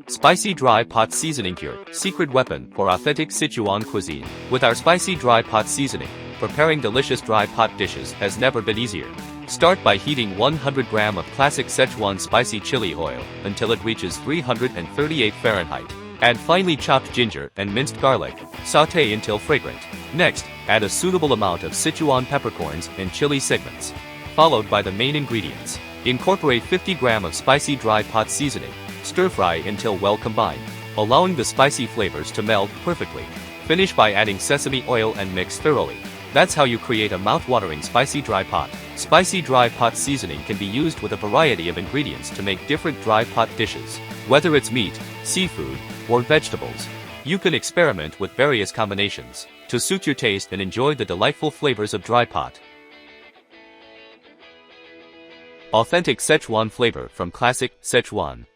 Spicy dry pot seasoning cure, secret weapon for authentic Sichuan cuisine. With our spicy dry pot seasoning, preparing delicious dry pot dishes has never been easier. Start by heating 100 gram of classic Szechuan spicy chili oil until it reaches 338 Fahrenheit. Add finely chopped ginger and minced garlic. Sauté until fragrant. Next, add a suitable amount of Sichuan peppercorns and chili segments, followed by the main ingredients. Incorporate 50 gram of spicy dry pot seasoning. Stir-fry until well combined, allowing the spicy flavors to meld perfectly. Finish by adding sesame oil and mix thoroughly. That's how you create a mouth-watering spicy dry pot. Spicy dry pot seasoning can be used with a variety of ingredients to make different dry pot dishes. Whether it's meat, seafood, or vegetables, you can experiment with various combinations to suit your taste and enjoy the delightful flavors of dry pot. Authentic Szechuan flavor from classic Szechuan.